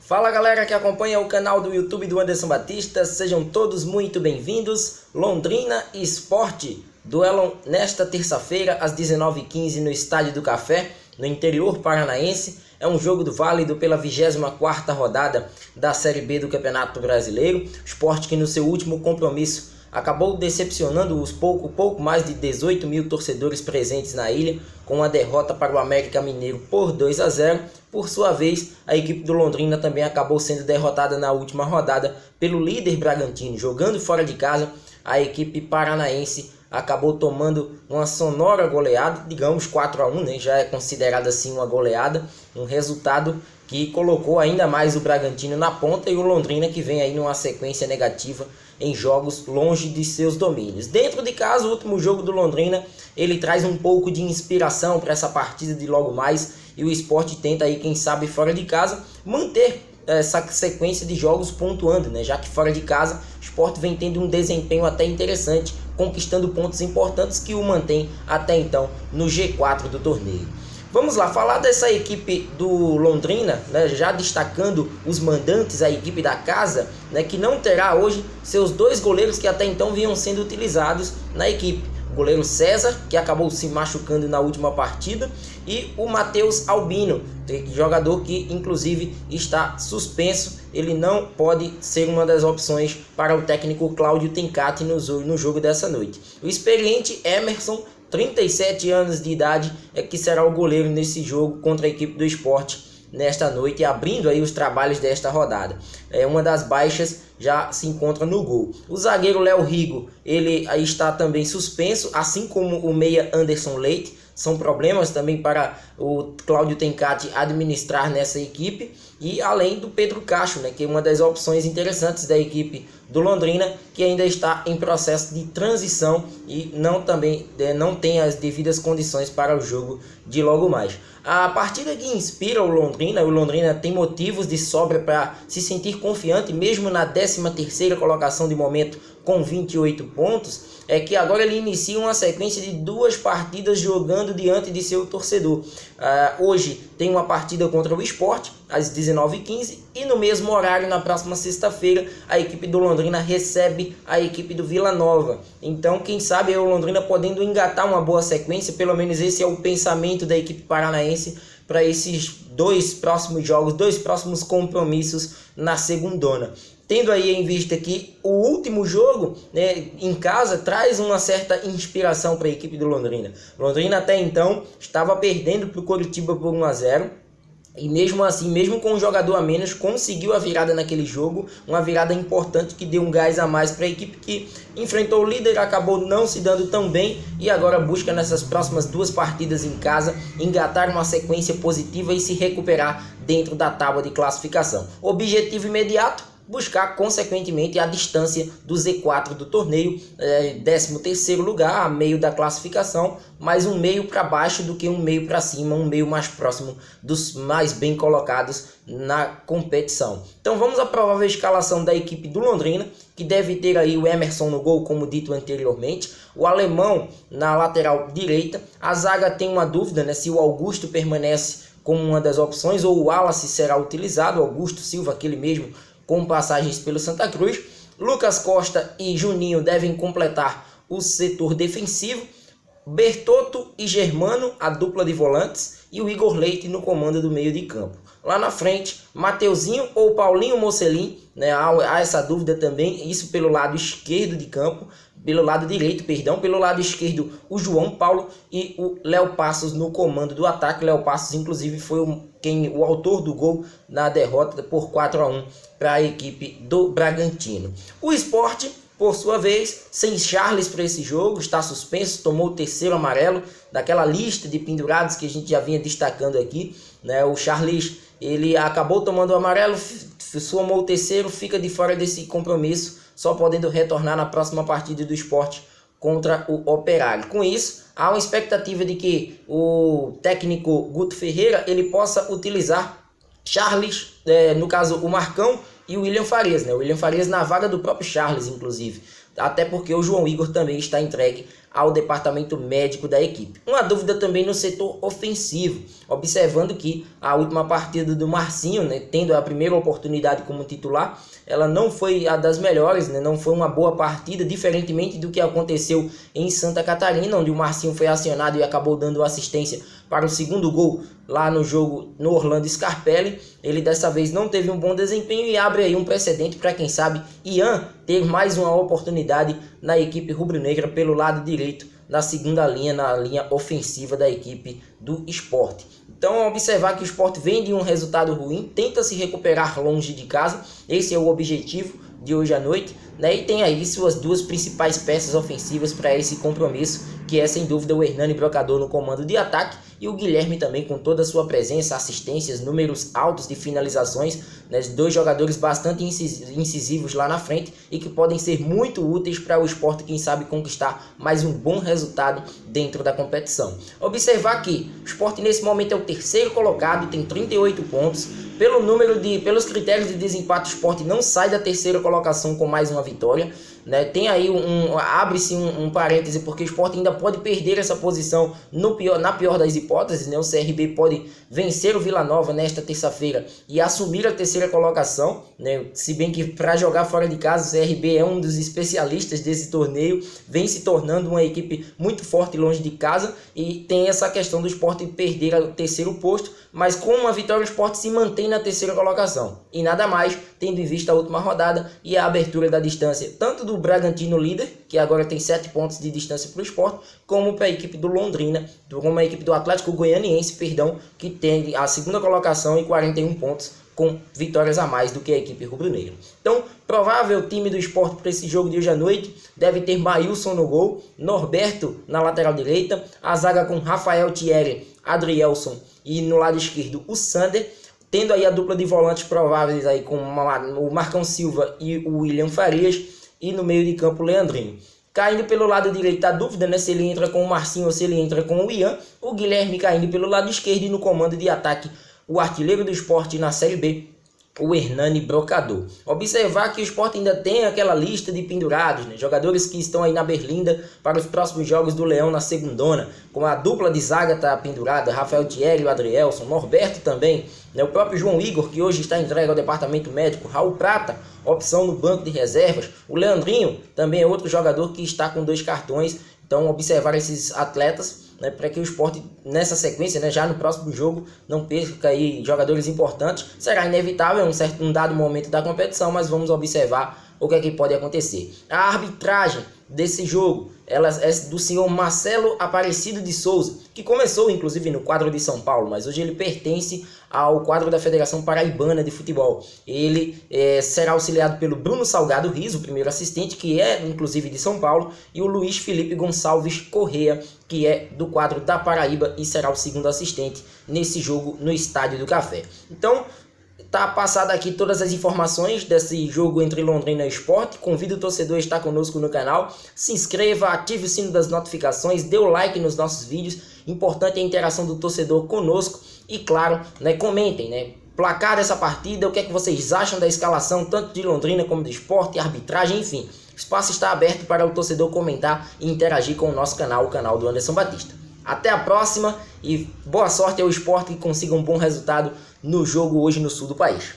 Fala galera que acompanha o canal do YouTube do Anderson Batista, sejam todos muito bem-vindos. Londrina e Sport duelam nesta terça-feira às 19h15 no Estádio do Café, no interior paranaense. É um jogo válido pela 24ª rodada da Série B do Campeonato Brasileiro. O Sport que no seu último compromisso acabou decepcionando os pouco mais de 18 mil torcedores presentes na ilha, com a derrota para o América Mineiro por 2-0. Por sua vez, a equipe do Londrina também acabou sendo derrotada na última rodada pelo líder Bragantino. Jogando fora de casa, a equipe paranaense acabou tomando uma sonora goleada, digamos 4-1, né? Já é considerada assim uma goleada, um resultado que colocou ainda mais o Bragantino na ponta e o Londrina que vem aí numa sequência negativa em jogos longe de seus domínios. Dentro de casa, o último jogo do Londrina, ele traz um pouco de inspiração para essa partida de logo mais, e o Sport tenta aí, quem sabe, fora de casa, manter essa sequência de jogos pontuando, né? Já que fora de casa, o Sport vem tendo um desempenho até interessante, conquistando pontos importantes que o mantém até então no G4 do torneio. Vamos lá, falar dessa equipe do Londrina, né, já destacando os mandantes, a equipe da casa, né, que não terá hoje seus dois goleiros que até então vinham sendo utilizados na equipe. O goleiro César, que acabou se machucando na última partida, e o Matheus Albino, jogador que inclusive está suspenso. Ele não pode ser uma das opções para o técnico Cláudio Tencati no jogo dessa noite. O experiente Emerson, 37 anos de idade, é que será o goleiro nesse jogo contra a equipe do Sport nesta noite, abrindo aí os trabalhos desta rodada. Uma das baixas já se encontra no gol. O zagueiro Léo Rigo, ele aí está também suspenso, assim como o meia Anderson Leite. São problemas também para o Cláudio Tencati administrar nessa equipe. E além do Pedro Cacho, né, que é uma das opções interessantes da equipe do Londrina, que ainda está em processo de transição e não tem as devidas condições para o jogo de logo mais. A partida que inspira o Londrina tem motivos de sobra para se sentir confiante, mesmo na 13ª colocação de momento com 28 pontos, é que agora ele inicia uma sequência de 2 partidas jogando diante de seu torcedor. Hoje tem uma partida contra o Sport, às 19h15, e no mesmo horário, na próxima sexta-feira, a equipe do Londrina recebe a equipe do Vila Nova. Então, quem sabe é o Londrina podendo engatar uma boa sequência, pelo menos esse é o pensamento da equipe paranaense para esses 2 próximos jogos, 2 próximos compromissos na segundona. Tendo aí em vista que o último jogo, né, em casa traz uma certa inspiração para a equipe do Londrina. Londrina até então estava perdendo para o Coritiba por 1-0. E mesmo assim, mesmo com um jogador a menos, conseguiu a virada naquele jogo. Uma virada importante que deu um gás a mais para a equipe que enfrentou o líder, acabou não se dando tão bem. E agora busca nessas próximas 2 partidas em casa engatar uma sequência positiva e se recuperar dentro da tábua de classificação. Objetivo imediato: buscar consequentemente a distância do Z4 do torneio, 13º lugar, a meio da classificação, mais um meio para baixo do que um meio para cima, um meio mais próximo dos mais bem colocados na competição. Então vamos à provável escalação da equipe do Londrina, que deve ter aí o Emerson no gol, como dito anteriormente, o Alemão na lateral direita. A zaga tem uma dúvida, né, se o Augusto permanece como uma das opções ou o Wallace será utilizado. Augusto Silva, aquele mesmo com passagens pelo Santa Cruz. Lucas Costa e Juninho devem completar o setor defensivo. Bertotto e Germano, a dupla de volantes, e o Igor Leite no comando do meio de campo. Lá na frente, Mateuzinho ou Paulinho Mocelin, né? Há essa dúvida também, isso pelo lado esquerdo de campo, pelo lado esquerdo, o João Paulo e o Léo Passos no comando do ataque. Léo Passos, inclusive, foi o autor do gol na derrota por 4-1 para a equipe do Bragantino. O Sport, por sua vez, sem Charles para esse jogo, está suspenso, tomou o 3º amarelo daquela lista de pendurados que a gente já vinha destacando aqui, né? O Charles, ele acabou tomando o amarelo, somou o 3º, fica de fora desse compromisso, só podendo retornar na próxima partida do Sport contra o Operário. Com isso, há uma expectativa de que o técnico Guto Ferreira ele possa utilizar Charles, no caso o Marcão, e o William Farias, né? O William Farias na vaga do próprio Charles, inclusive. até porque o João Igor também está entregue ao departamento médico da equipe. Uma dúvida também no setor ofensivo, observando que a última partida do Marcinho, né, tendo a primeira oportunidade como titular, ela não foi a das melhores, né, não foi uma boa partida, diferentemente do que aconteceu em Santa Catarina, onde o Marcinho foi acionado e acabou dando assistência para o segundo gol lá no jogo no Orlando Scarpelli. Ele dessa vez não teve um bom desempenho e abre aí um precedente para, quem sabe, Ian ter mais uma oportunidade na equipe rubro-negra pelo lado direito, na segunda linha, na linha ofensiva da equipe do Sport. Então, observar que o Sport vem de um resultado ruim, tenta se recuperar longe de casa, esse é o objetivo de hoje à noite, né? E tem aí suas duas principais peças ofensivas para esse compromisso, que é sem dúvida o Hernani Brocador no comando de ataque e o Guilherme também com toda a sua presença, assistências, números altos de finalizações, né? Dois jogadores bastante incisivos lá na frente e que podem ser muito úteis para o Sport, quem sabe, conquistar mais um bom resultado dentro da competição. Observar que o Sport nesse momento é o terceiro colocado, tem 38 pontos. Pelos critérios de desempate, o Sport não sai da terceira colocação com mais uma vitória, né? Tem aí abre-se um parêntese, porque o Sport ainda pode perder essa posição na pior das hipóteses, né? O CRB pode vencer o Vila Nova nesta terça-feira e assumir a terceira colocação, né? Se bem que para jogar fora de casa o CRB é um dos especialistas desse torneio, vem se tornando uma equipe muito forte longe de casa, e tem essa questão do Sport perder o terceiro posto, mas com uma vitória o Sport se mantém na terceira colocação, e nada mais, tendo em vista a última rodada e a abertura da distância, tanto do Bragantino líder, que agora tem 7 pontos de distância para o Sport, como para a equipe do Londrina, como a equipe do Atlético Goianiense, que tem a segunda colocação e 41 pontos, com vitórias a mais do que a equipe rubro-negra. Então, provável time do Sport para esse jogo de hoje à noite deve ter Maílson no gol, Norberto na lateral direita, a zaga com Rafael Thierry, Adrielson e no lado esquerdo o Sander, tendo aí a dupla de volantes prováveis aí com o Marcão Silva e o William Farias, e no meio de campo o Leandrinho. Caindo pelo lado direito, a dúvida, né, se ele entra com o Marcinho ou se ele entra com o Ian. O Guilherme caindo pelo lado esquerdo, e no comando de ataque o artilheiro do Sport na Série B, o Hernani Brocador. Observar que o Sport ainda tem aquela lista de pendurados, né? Jogadores que estão aí na berlinda para os próximos jogos do Leão na segundona, como a dupla de zaga está pendurada, Rafael Thierry e o Adrielson, Norberto também, né? O próprio João Igor, que hoje está entregue ao departamento médico, Raul Prata, opção no banco de reservas, o Leandrinho também é outro jogador que está com 2 cartões. Então, observar esses atletas, né, para que o Sport nessa sequência, né, já no próximo jogo, não perca aí jogadores importantes. Será inevitável um dado momento da competição, mas vamos observar o que é que pode acontecer. A arbitragem desse jogo, ela é do senhor Marcelo Aparecido de Souza, que começou inclusive no quadro de São Paulo, mas hoje ele pertence ao quadro da Federação Paraibana de Futebol. Ele será auxiliado pelo Bruno Salgado Riso, o primeiro assistente, que é inclusive de São Paulo, e o Luiz Felipe Gonçalves Correa, que é do quadro da Paraíba e será o segundo assistente nesse jogo no Estádio do Café. Então, tá passada aqui todas as informações desse jogo entre Londrina e Sport. Convido o torcedor a estar conosco no canal. Se inscreva, ative o sino das notificações, dê o like nos nossos vídeos. Importante é a interação do torcedor conosco. E claro, né, comentem, né, placar dessa partida, o que é que vocês acham da escalação, tanto de Londrina como de Sport, arbitragem, enfim. O espaço está aberto para o torcedor comentar e interagir com o nosso canal, o canal do Anderson Batista. Até a próxima e boa sorte ao Sport, que consiga um bom resultado no jogo hoje no sul do país.